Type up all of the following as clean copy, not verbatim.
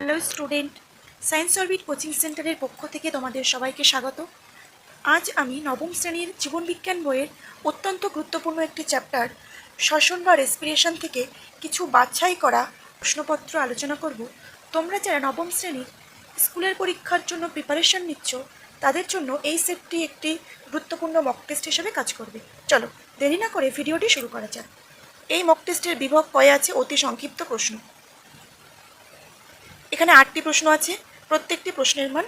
Hello student, science orbit coaching সেন্টারের পক্ষ থেকে তোমাদের সবাইকে স্বাগত। আজ আমি নবম শ্রেণীর জীবনবিজ্ঞান বইয়ের অত্যন্ত গুরুত্বপূর্ণ একটি চ্যাপ্টার শ্বসন বা রেসপিরেশন থেকে কিছু বাছাই করা প্রশ্নপত্র আলোচনা করব। তোমরা যারা নবম শ্রেণীর স্কুলের পরীক্ষার জন্য প্রিপারেশন নিচ্ছ তাদের জন্য এই সেটটি একটি গুরুত্বপূর্ণ মক টেস্ট হিসেবে কাজ করবে। চলো দেরি না করে ভিডিওটি শুরু করা যাক। এই মক টেস্টের বিভাগ কয়ে আছে অতি সংক্ষিপ্ত প্রশ্ন। এখানে 8টি প্রশ্ন আছে, প্রত্যেকটি প্রশ্নের মান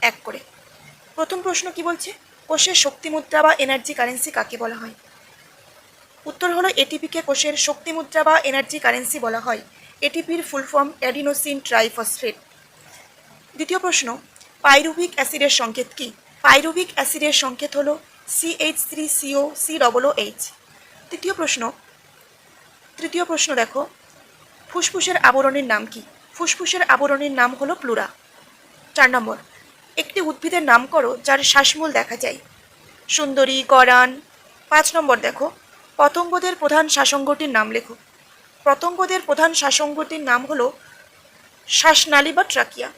1 করে। প্রথম প্রশ্ন কি বলছে, কোষের শক্তি মুদ্রা বা এনার্জি কারেন্সি কাকে বলা হয়? উত্তর হলো এটিপিকে কোষের শক্তি মুদ্রা বা এনার্জি কারেন্সি বলা হয়। এটিপির ফুল ফর্ম অ্যাডিনোসিন ট্রাইফসফেট। দ্বিতীয় প্রশ্ন, পাইরুভিক অ্যাসিডের সংকেত কি? পাইরুভিক অ্যাসিডের সংকেত হলো CH3COCOOH। তৃতীয় প্রশ্ন দেখো, ফুসফুসের আবরণের নাম কি? ফুসফুসের আবরণের নাম হলো প্লুরা। 4 নম্বর, একটি উদ্ভিদের নাম করো যার শ্বাসমূল দেখা যায়। সুন্দরী, গরান। 5 নম্বর দেখো, পতঙ্গদের প্রধান শ্বাসঙ্গটির নাম লেখো। পতঙ্গদের প্রধান শ্বাসঙ্গটির নাম হলো শ্বাসনালী বা ট্রাকিয়া।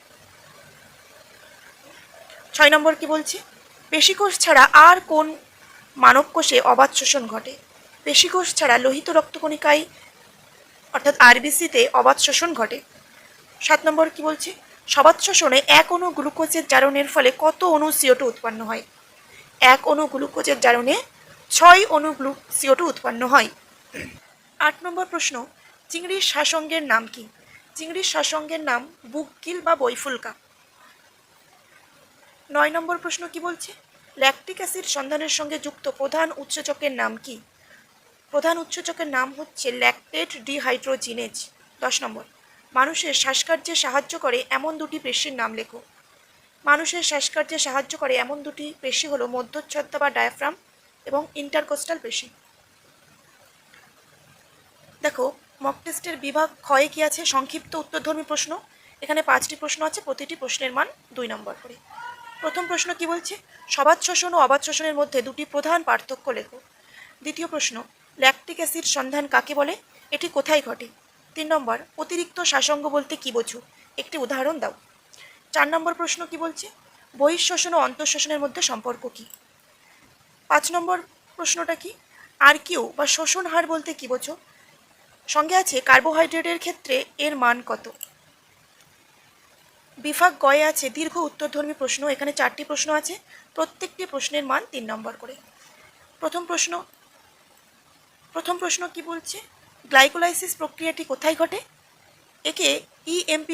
6 নম্বর কি বলছে, পেশিকোষ ছাড়া আর কোন মানব কোষে অবাধ শোষণ ঘটে? পেশিকোষ ছাড়া লোহিত রক্তকণিকায় অর্থাৎ আরবিসিতে অবাধ শোষণ ঘটে। 7 নম্বর কি বলছে, সবাত শোষণে 1 অণু গ্লুকোজের জারণের ফলে কত অণু CO2 উৎপন্ন হয়? 1 অণু গ্লুকোজের জারণে 6 অণু CO2 উৎপন্ন হয়। 8 নম্বর প্রশ্ন, চিংড়ির শ্বাসঙ্গের নাম কি? চিংড়ির শ্বাসঙ্গের নাম বুকগিল বা বইফুলকা। 9 নম্বর প্রশ্ন কি বলছে, ল্যাকটিক অ্যাসিড সন্ধানের সঙ্গে যুক্ত প্রধান উৎসেচকের নাম কি? প্রধান উৎসেচকের নাম হচ্ছে ল্যাকটেট ডিহাইড্রোজিনেজ। 10 নম্বর, মানুষের শ্বাসকার্যে সাহায্য করে এমন দুটি পেশির নাম লেখো। মানুষের শ্বাসকার্যে সাহায্য করে এমন দুটি পেশি হলো মধ্যচ্ছদা বা ডায়াফ্রাম এবং ইন্টারকোস্টাল পেশি। দেখো মক টেস্টের বিভাগ ক্ষয়ে কি আছে, সংক্ষিপ্ত উত্তরধর্মী প্রশ্ন। এখানে 5টি প্রশ্ন আছে, প্রতিটি প্রশ্নের মান 2 নম্বর করে। প্রথম প্রশ্ন কি বলছে, সবাত শোষণ ও অবাধ শোষণের মধ্যে দুটি প্রধান পার্থক্য লেখো। দ্বিতীয় প্রশ্ন, ল্যাকটিক অ্যাসিড সন্ধান কাকে বলে? এটি কোথায় ঘটে? 3 নম্বর, অতিরিক্ত শ্বাসঙ্গ বলতে কি বোঝো? একটি উদাহরণ দাও। 4 নম্বর প্রশ্ন কি বলছে, বহিঃশ্বসন ও অন্তঃশ্বসনের মধ্যে সম্পর্ক কি? 5 নম্বর প্রশ্নটা কি, আরকিউ বা শোষণ হার বলতে কি বোঝো? সঙ্গে আছে কার্বোহাইড্রেটের ক্ষেত্রে এর মান কত? বিভাগ গয়ে আছে দীর্ঘ উত্তরধর্মী প্রশ্ন। এখানে 4টি প্রশ্ন আছে, প্রত্যেকটি প্রশ্নের মান 3 নম্বর করে। প্রথম প্রশ্ন কি বলছে, গ্লাইকোলাইসিস প্রক্রিয়াটি কোথায় ঘটে? একে EMP